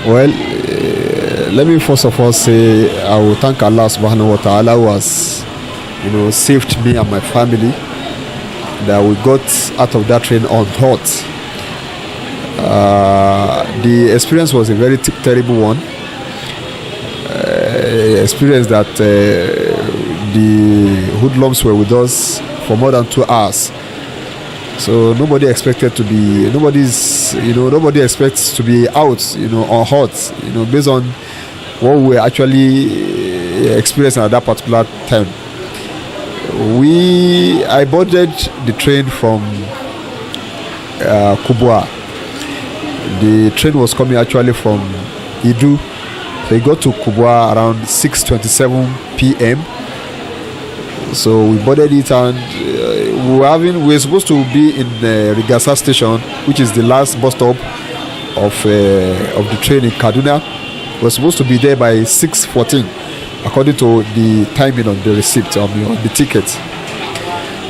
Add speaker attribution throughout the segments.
Speaker 1: Well, let me first of all say I will thank Allah subhanahu wa ta'ala who has, saved me and my family, that we got out of that train unhurt. The experience was a very terrible one. Experience that the hoodlums were with us for more than 2 hours. So nobody expects to be out, unhurt, based on what we were actually experiencing at that particular time. I boarded the train from Kubwa. The train was coming actually from Idu. They got to Kubwa around 6:27 p.m. So we boarded it, and we were supposed to be in Rigasa station, which is the last bus stop of the train in Kaduna. We were supposed to be there by 6:14, according to the timing on the receipt on the ticket.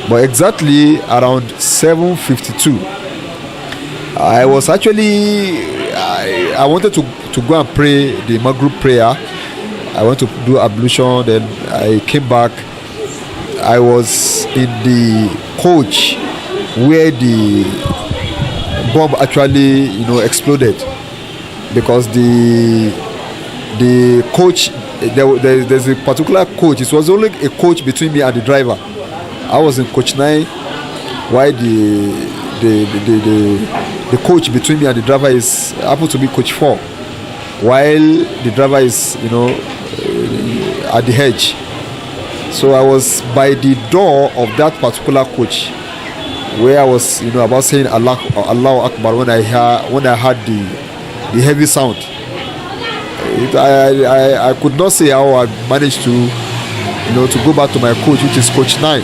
Speaker 1: But exactly around 7:52, I was actually I wanted to go and pray the Maghrib prayer. I went to do ablution, then I came back. I was in the coach where the bomb actually exploded, because the coach, there's a particular coach. It was only a coach between me and the driver. I was in coach 9, while the coach between me and the driver happened to be coach 4, while the driver is at the edge. So I was by the door of that particular coach, where I was about saying Allahu Akbar when I heard the heavy sound. I could not say how I managed to go back to my coach, which is coach 9.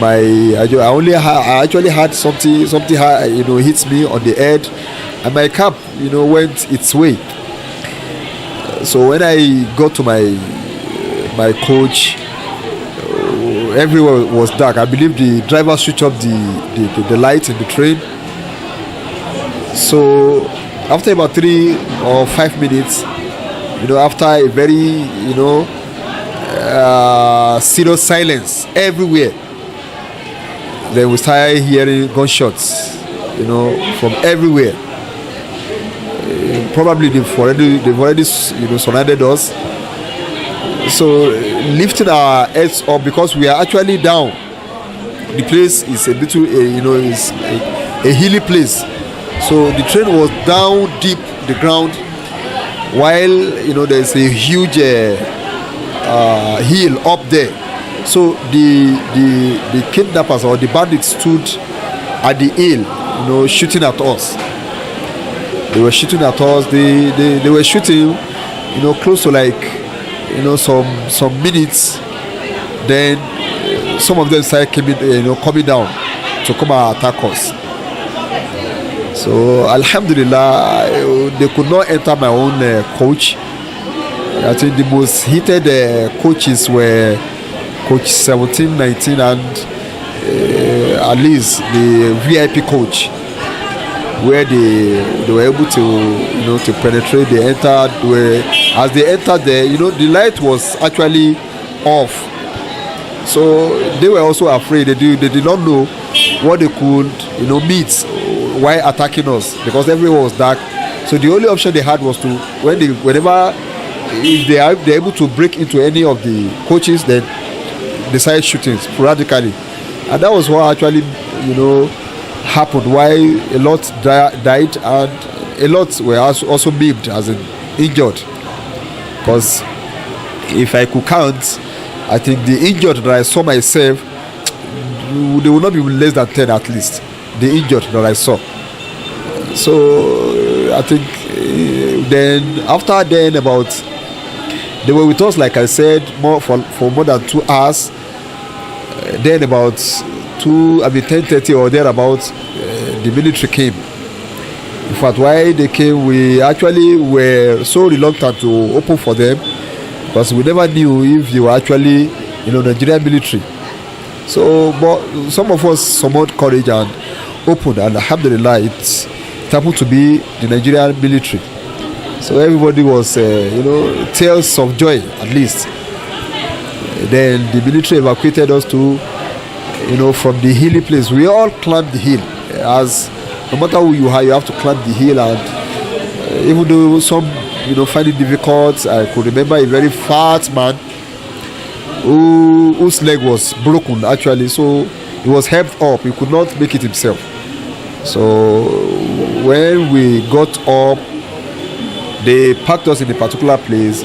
Speaker 1: I actually had something hits me on the head, and my cap went its way. So when I got to my coach, everywhere was dark. I believe the driver switched off the light in the train. So after about 3 or 5 minutes, after a very serious silence everywhere, then we started hearing gunshots from everywhere. Probably they've already surrounded us. So lifting our heads up, because we are actually down. The place is a bit is a hilly place. So the train was down deep the ground, while there's a huge hill up there. So the kidnappers or the bandits stood at the hill, shooting at us. They were shooting at us. They were shooting, close to like some minutes. Then some of them started coming down to come and attack us. So Alhamdulillah, they could not enter my own coach. I think the most heated coaches were coach 17, 19, and at least the VIP coach, where they were able to penetrate. They entered. As they entered there, the light was actually off. So they were also afraid. They did not know what they could meet while attacking us, because everywhere was dark. So the only option they had was to, if they're able to break into any of the coaches, then they started shooting sporadically. And that was what actually happened, why a lot died and a lot were also maimed, as in injured. Because if I could count, I think the injured that I saw myself, they will not be less than 10 at least, the injured that I saw. So I think then after then, about, they were with us, like I said, for more than 2 hours. Then about 10:30 or thereabout, the military came. In fact, while they came, we actually were so reluctant to open for them, because we never knew if they were actually Nigerian military. So, but some of us summoned courage and opened, and Alhamdulillah, happened to be the Nigerian military. So everybody was, tears of joy at least. Then the military evacuated us to, from the hilly place. We all climbed the hill. As no matter who you are, you have to climb the hill. And even though some, find it difficult, I could remember a very fat man whose leg was broken actually. So he was helped up. He could not make it himself. So when we got up, they packed us in a particular place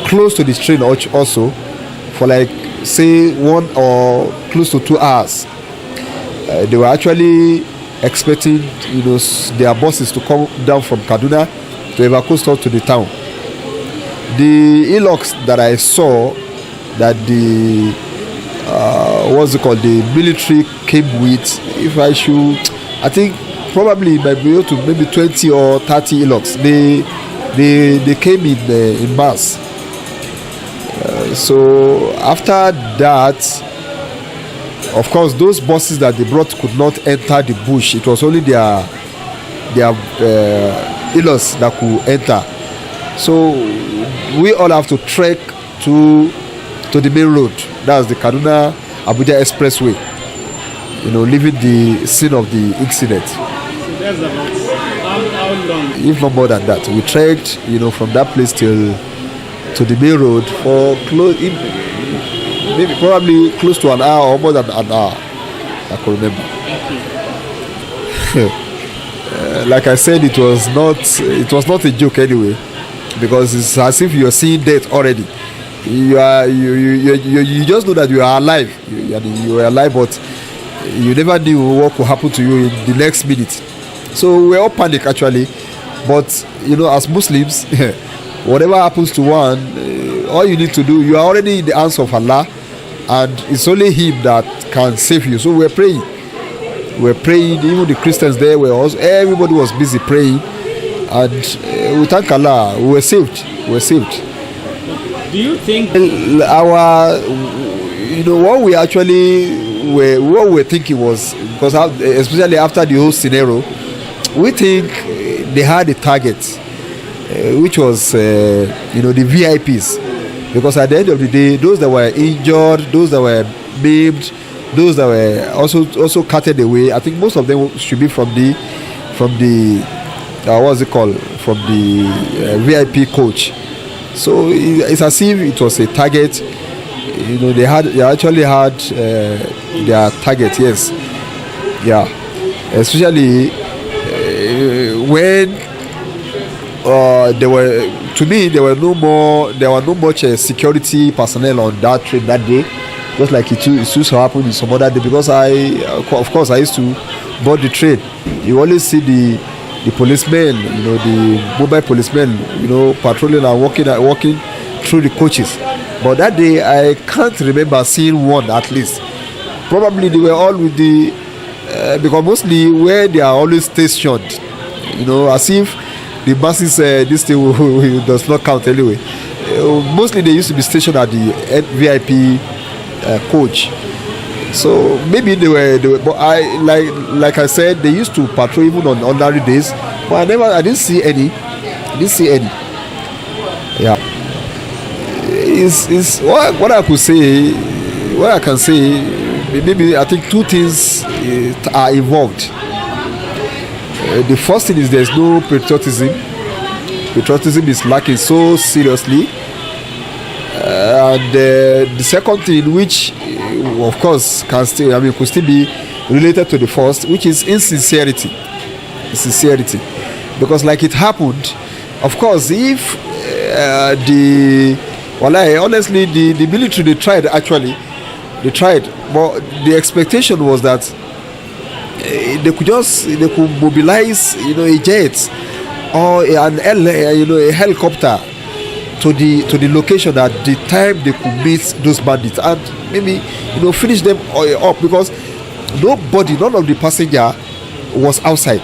Speaker 1: close to the train also for like say 1 or close to 2 hours. They were actually expecting their buses to come down from Kaduna to evacuate us to the town. The hillocks that I saw that the the military came with, I think probably it might be able to maybe 20 or 30 hillocks. They came in mass. So after that, of course, those buses that they brought could not enter the bush. It was only their hillocks that could enter. So we all have to trek to the main road. That's the Kaduna Abuja Expressway. Leaving the scene of the incident.
Speaker 2: So that's about how long?
Speaker 1: If not more than that, we trekked, from that place to the main road for maybe probably close to an hour or more than an hour. I can remember. Like I said, it was not a joke anyway, because it's as if you're seeing death already. You just know that you are alive. You are alive, but you never knew what could happen to you in the next minute. So we're all panic actually, but as Muslims, whatever happens to one, all you need to do, you are already in the hands of Allah, and it's only Him that can save you. So we're praying. Even the Christians there were also, everybody was busy praying, and we thank Allah, we were saved.
Speaker 2: Do you think
Speaker 1: what we were thinking was, because especially after the whole scenario, we think they had a target, which was the VIPs, because at the end of the day, those that were injured, those that were maimed, those that were also carted away, I think most of them should be from the from the VIP coach. So it's as if it was a target. They actually had their target. Yes, yeah. Especially when there were no much security personnel on that train that day. Just like it used to happen in some other day, because I used to board the train. You always see the policemen, the mobile policemen, patrolling and walking through the coaches. But that day, I can't remember seeing one at least. Probably they were all with because mostly where they are always stationed, as if the buses, this thing does not count anyway. Mostly they used to be stationed at the VIP coach. So maybe they were, but like I said, they used to patrol even on ordinary days, but I didn't see any. Yeah. Is what I could say, what I can say, maybe I think two things are involved. The first thing is there's no patriotism. Patriotism is lacking so seriously. And the second thing, which of course could still be related to the first, which is insincerity. Sincerity. Because like it happened, of course, if honestly, the military, they tried, but the expectation was that they could mobilize, a jet or a helicopter to the location at the time they could meet those bandits and maybe finish them up, because none of the passenger was outside.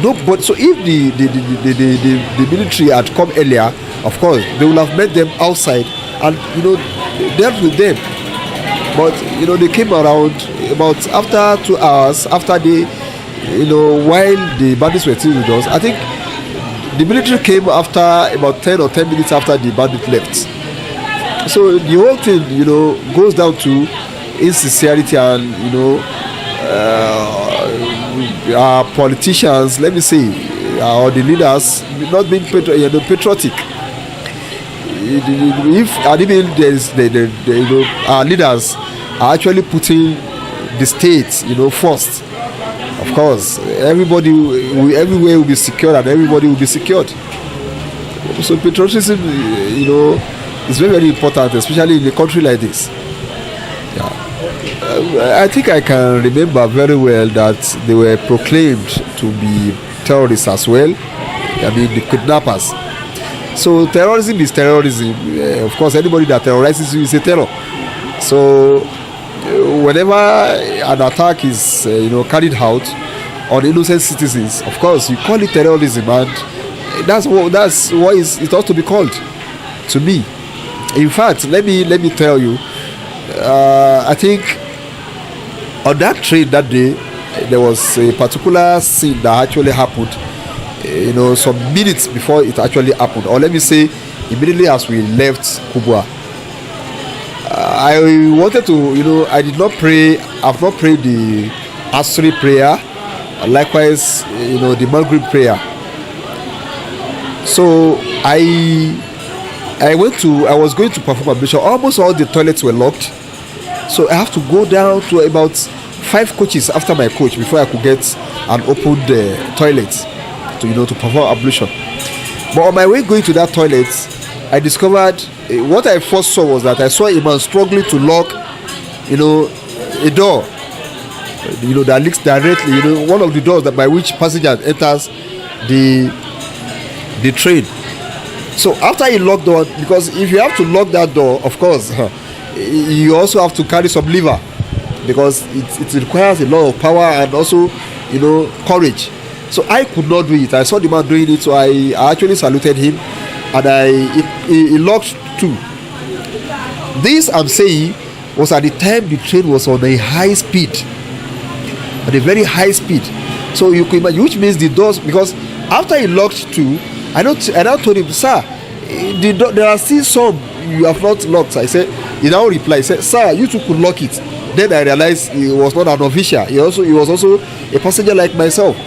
Speaker 1: Nobody. So if the military had come earlier, of course they would have met them outside and dealt with them. But they came around about after 2 hours after they while the bandits were still with us, I think the military came after about 10 or 10 minutes after the bandit left. So the whole thing, goes down to insincerity and, our politicians, let me say, or the leaders not being patriotic. If and even there's our leaders are actually putting the state, first. Of course, everybody, everywhere will be secured and everybody will be secured. So patriotism, is very, very important, especially in a country like this. I think I can remember very well that they were proclaimed to be terrorists as well. I mean, the kidnappers. So terrorism is terrorism. Of course, anybody that terrorizes you is a terror. So whenever an attack is carried out on innocent citizens, of course you call it terrorism, and that's what it ought to be called to me. In fact, let me tell you, I think on that train that day there was a particular scene that actually happened, some minutes before it actually happened, or let me say immediately as we left Kubwa. I wanted to, I did not pray. I've not prayed the Asri prayer, likewise, the Maghrib prayer. So I was going to perform ablution. Almost all the toilets were locked, so I have to go down to about 5 coaches after my coach before I could get an open toilet to perform ablution. But on my way going to that toilet, I discovered what I first saw was that I saw a man struggling to lock, a door, that leads directly, one of the doors that by which passenger enters the train. So after he locked the door, because if you have to lock that door, of course, you also have to carry some lever, because it requires a lot of power and also, courage. So I could not do it. I saw the man doing it, so I actually saluted him, and he locked too. This I'm saying was at the time the train was on a high speed, at a very high speed. So you could imagine, which means the doors, because after he locked too, I now told him, sir, there are still some you have not locked. I said, he now replied, he said, sir, you two could lock it. Then I realized he was not an official. He was also a passenger like myself.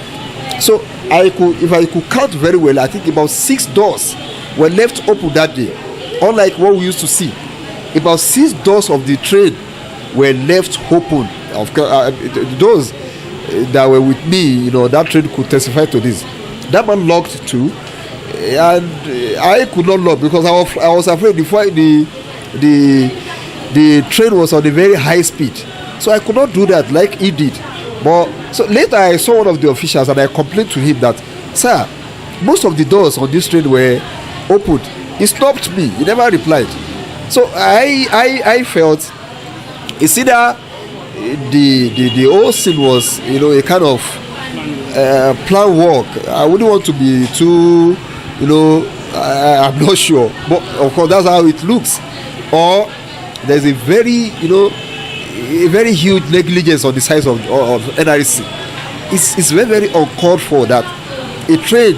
Speaker 1: So if I could count very well, I think about 6 doors were left open that day. Unlike what we used to see, about 6 doors of the train were left open. Of course, those that were with me, that train could testify to this. That man locked too, and I could not lock because I was afraid the train was on a very high speed, so I could not do that like he did. But so later I saw one of the officials and I complained to him that, sir, most of the doors on this train were opened. He stopped me. He never replied. So I felt it's either the whole scene was a kind of plan work. I wouldn't want to be too I'm not sure, but of course that's how it looks. Or there's a very a very huge negligence on the side of NRC. It's very, very uncalled for that a train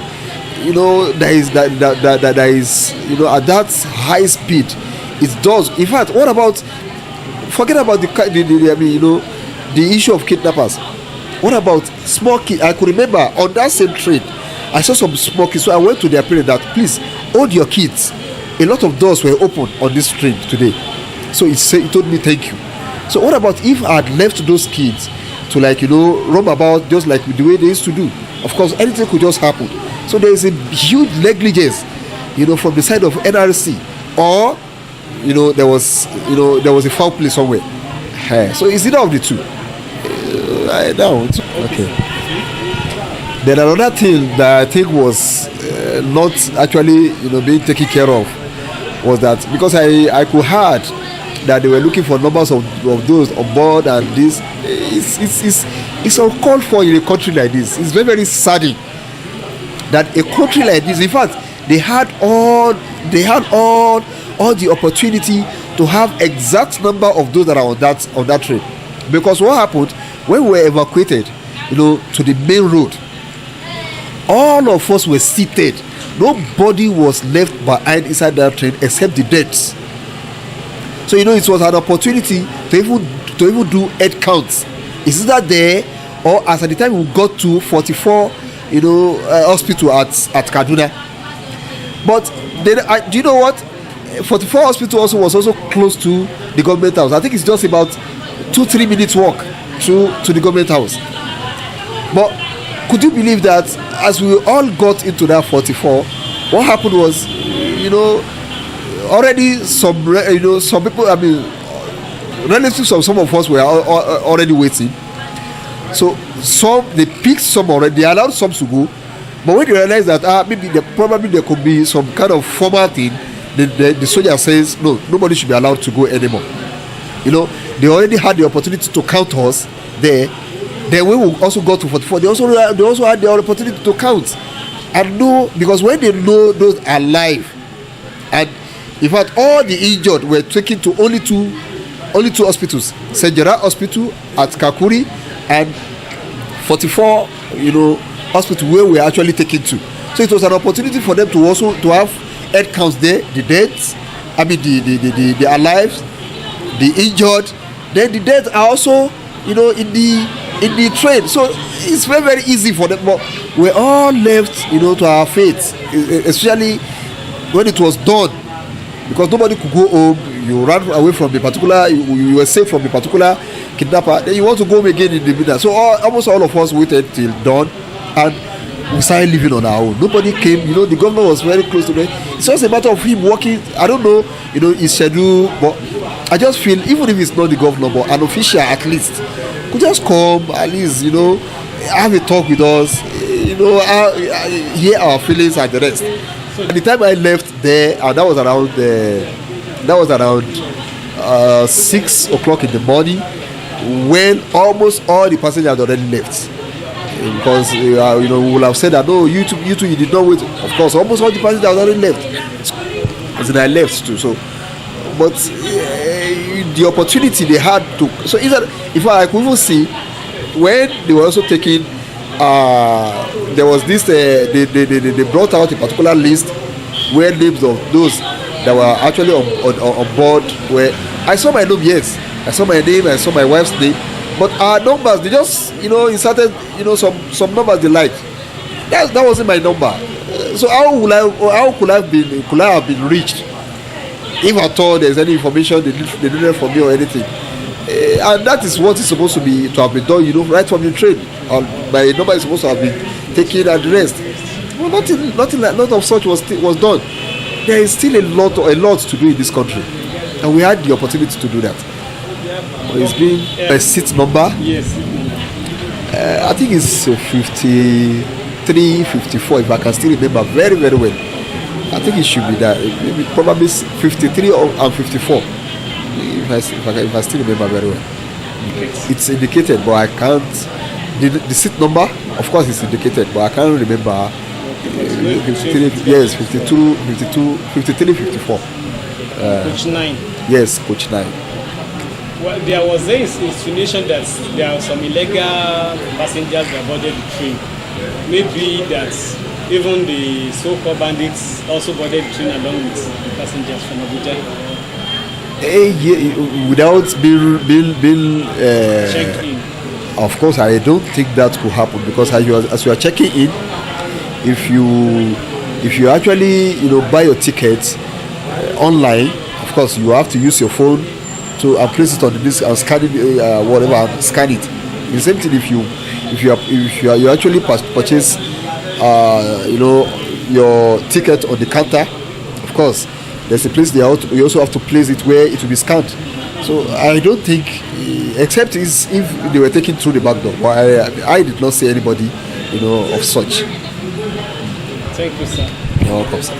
Speaker 1: that is at that high speed, it does. In fact, forget about the issue of kidnappers. What about small kids? I could remember on that same train I saw some small kids, so I went to their parents that, please hold your kids. A lot of doors were open on this train today. So he told me thank you. So what about if I had left those kids to roam about just like the way they used to do? Of course, anything could just happen. So there is a huge negligence, from the side of NRC, or there was a foul play somewhere. So it's either of the two. Okay. Then another thing that I think was not actually being taken care of was that, because I could heard that they were looking for numbers of those on board, and this it's uncalled for in a country like this. It's very, very saddening that a country like this, in fact, they had all the opportunity to have exact number of those that are on that train. Because what happened when we were evacuated, to the main road. All of us were seated. Nobody was left behind inside that train except the deaths. So it was an opportunity to even do head counts. Is that there, or as at the time we got to 44 hospital at Kaduna. But then do you know what? 44 hospital was also close to the government house. I think it's just about 2-3 minutes walk to the government house. But could you believe that as we all got into that 44, what happened was, already some people, relatives of some of us were already waiting. So they picked some already, they allowed some to go. But when they realized that maybe there could be some kind of formal thing, the soldier says, no, nobody should be allowed to go anymore. They already had the opportunity to count us there. Then when we also got to 44, they also had the opportunity to count. And know, because when they know those are alive, and in fact all the injured were taken to only two hospitals, St. Gerard Hospital at Kakuri and 44 hospital where we are actually taken to. So it was an opportunity for them to also to have head counts there, the deaths, the alive, the injured, then the deaths are also in the train. So it's very, very easy for them, but we're all left to our fate, especially when it was done, because nobody could go home. You ran away from the particular, you were safe from the particular kidnapper, then you want to go home again in the midnight. So almost all of us waited till dawn, and we started living on our own. Nobody came. The governor was very close to them. It's just a matter of him working. I don't know his schedule, but I just feel, even if it's not the governor, but an official at least could just come, at least have a talk with us, hear our feelings and the rest. At the time I left there, and that was around 6 o'clock in the morning, when almost all the passengers had already left. Because we will have said that, no, you did not wait. Of course, almost all the passengers had already left. As in I left too. So, but the opportunity they had to. So if I could even see when they were also taking, there was this. They brought out a particular list where names of those that were actually on board. Where I saw my name, yes, I saw my name, I saw my wife's name, but our numbers, they just inserted some numbers they liked. That wasn't my number. So how could I have been reached? If at all there's any information they needed from me or anything, and that is what is supposed to have been done, right from the train. My number is supposed to have been taken and the rest. Well, nothing of such was done. There is still a lot to do in this country, and we had the opportunity to do that. But it's been a seat number.
Speaker 2: Yes.
Speaker 1: I think it's 53, 54, if I can still remember very, very well. I think it should be that, maybe probably 53 and 54, if I still remember very well. It's indicated, but I can't. The seat number, of course, it's indicated, but I can't remember. 53, yes, 52, 52, 53, 54.
Speaker 2: Coach 9.
Speaker 1: Yes, Coach 9.
Speaker 2: Well, there was this insinuation that there are some illegal passengers that boarded the train. Maybe that even the so-called bandits also boarded the train along with the passengers from Abuja.
Speaker 1: Without being
Speaker 2: checked in.
Speaker 1: Of course, I don't think that could happen, because as you are checking in, if you actually buy your ticket online, of course you have to use your phone to place it on the disc and scan it, whatever, and scan it. The same thing if you actually purchase your ticket on the counter, of course there's a place you also have to place it where it will be scanned. So I don't think, except if they were taken through the back door, but I did not see anybody of such.
Speaker 2: Thank you, sir.
Speaker 1: You're welcome, sir.